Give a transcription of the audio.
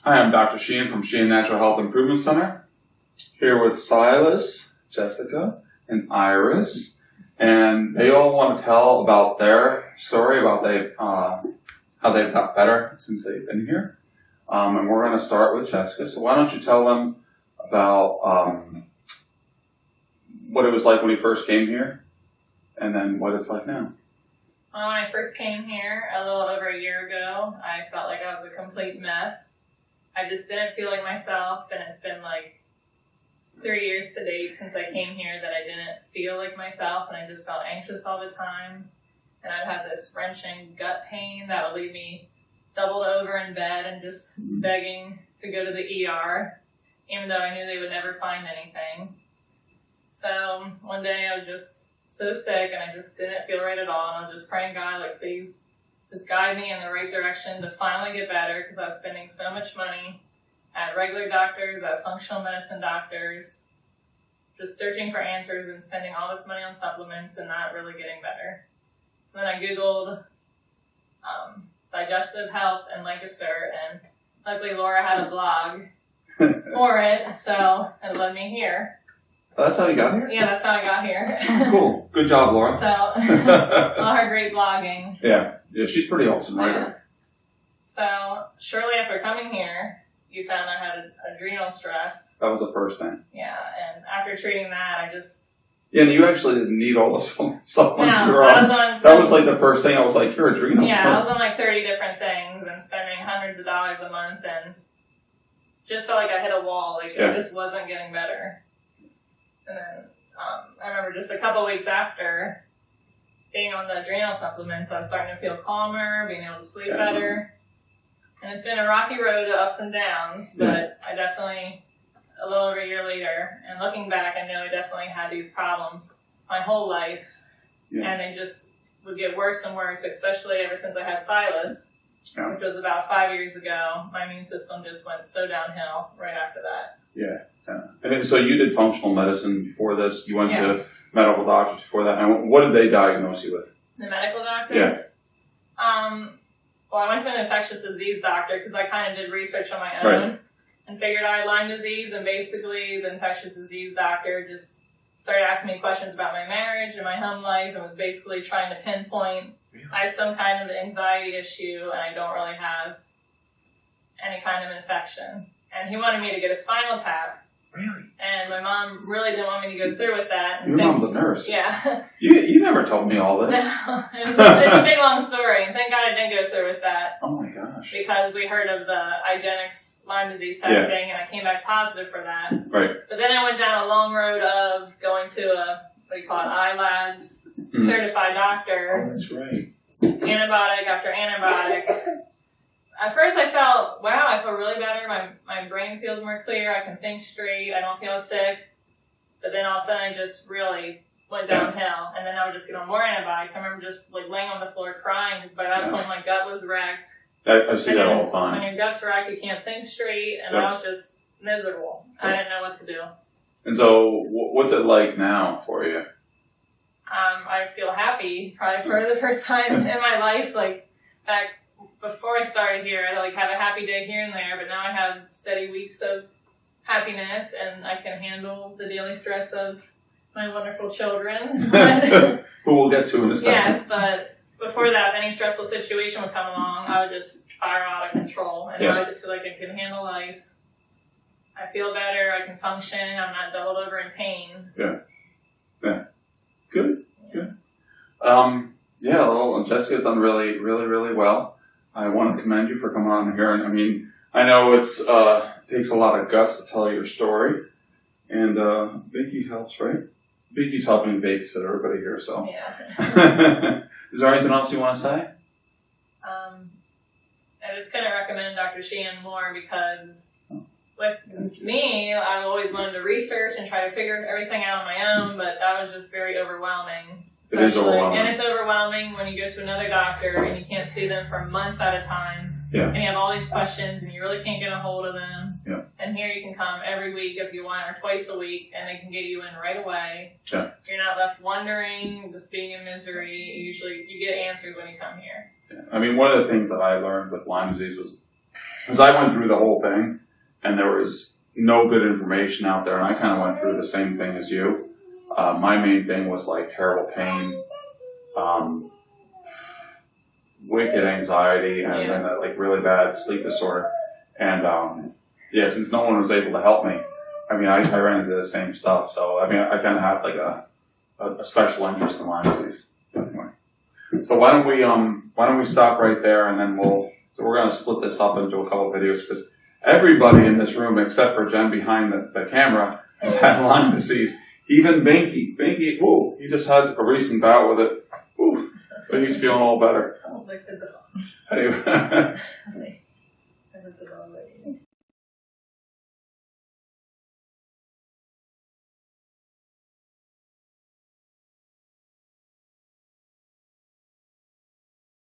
Hi, I'm Dr. Sheehan from Sheehan Natural Health Improvement Center, here with Silas, Jessica, and Iris, and they all want to tell about their story, about how they've got better since they've been here. And we're going to start with Jessica. So why don't you tell them about what it was like when you first came here, and then what it's like now. Well, when I first came here a little over a year ago, I felt like I was a complete mess. I just didn't feel like myself, and it's been like 3 years to date since I came here that I didn't feel like myself, and I just felt anxious all the time. And I'd have this wrenching gut pain that would leave me doubled over in bed and just begging to go to the ER, even though I knew they would never find anything. So one day I was just so sick, and I just didn't feel right at all, and I was just praying, God, like, please just guide me in the right direction to finally get better, because I was spending so much money at regular doctors, at functional medicine doctors, just searching for answers and spending all this money on supplements and not really getting better. So then I Googled Digestive Health in Lancaster, and luckily Laura had a blog for it, so it led me here. Oh, that's how you got here? Yeah, that's how I got here. Cool. Good job, Laura. So, all her great blogging. Yeah, she's pretty awesome, right? Yeah. So, shortly after coming here, you found I had adrenal stress. That was the first thing. Yeah, and after treating that, I just... Yeah, and you actually didn't need all the supplements you were on. That was like the first thing. I was like, you're adrenal stress. Yeah, I was on like 30 different things and spending hundreds of dollars a month, and just felt like I hit a wall. Like, it just wasn't getting better. And then I remember just a couple weeks after being on the adrenal supplements, I was starting to feel calmer, being able to sleep better. And it's been a rocky road of ups and downs, but I definitely, a little over a year later, and looking back, I know I definitely had these problems my whole life. And they just would get worse and worse, especially ever since I had Silas, which was about 5 years ago. My immune system just went so downhill right after that. Yeah. And so you did functional medicine before this. You went to medical doctors before that. And what did they diagnose you with? The medical doctors? Yes. Well, I went to an infectious disease doctor because I kind of did research on my own and figured I had Lyme disease. And basically, the infectious disease doctor just started asking me questions about my marriage and my home life, and was basically trying to pinpoint I have some kind of anxiety issue, and I don't really have any kind of infection. And he wanted me to get a spinal tap. Really? And my mom really didn't want me to go through with that. Your mom's a nurse. Yeah. You never told me all this. No, it's a big long story, and thank God I didn't go through with that. Oh my gosh. Because we heard of the IGeneX Lyme disease testing, and I came back positive for that. Right. But then I went down a long road of going to a, what do you call it, ILADS certified doctor. Oh, that's right. Antibiotic after antibiotic. At first I felt, wow, I feel really better. My brain feels more clear. I can think straight. I don't feel sick. But then all of a sudden I just really went downhill. And then I would just get on more antibiotics. I remember just like laying on the floor crying, because by that point my gut was wrecked. I see that all the time. When your gut's wrecked, you can't think straight. And I was just miserable. I didn't know what to do. And so what's it like now for you? I feel happy, probably for the first time in my life. Like, back before I started here, I like have a happy day here and there, but now I have steady weeks of happiness, and I can handle the daily stress of my wonderful children. Who we'll get to in a second. Yes, but before that, if any stressful situation would come along, I would just fire out of control, and now I just feel like I can handle life. I feel better, I can function, I'm not doubled over in pain. Yeah. Good. Well, Jessica's done really, really, really well. I want to commend you for coming on here. And I mean, I know it takes a lot of guts to tell your story. And Vicky helps, right? Vicky's helping babysit everybody here, so. Yeah. Is there anything else you want to say? I just couldn't recommend Dr. Sheehan more, because with me, I've always wanted to research and try to figure everything out on my own, but that was just very overwhelming. It is overwhelming. And it's overwhelming when you go to another doctor and you can't see them for months at a time. Yeah. And you have all these questions and you really can't get a hold of them. Yeah. And here you can come every week if you want, or twice a week, and they can get you in right away. Yeah. You're not left wondering, just being in misery. Usually you get answers when you come here. Yeah. I mean, one of the things that I learned with Lyme disease was Because I went through the whole thing, and there was no good information out there, and I kind of went through the same thing as you. My main thing was like terrible pain, wicked anxiety, and then like really bad sleep disorder. And yeah, since no one was able to help me, I mean, I ran into the same stuff. So I mean, I kind of had like a special interest in Lyme disease. Anyway, so why don't we stop right there, and then we're going to split this up into a couple of videos because everybody in this room except for Jen behind the camera has had Lyme disease. Even Binky, whoa, he just had a recent bout with it. Whew, but he's feeling all better. Anyway.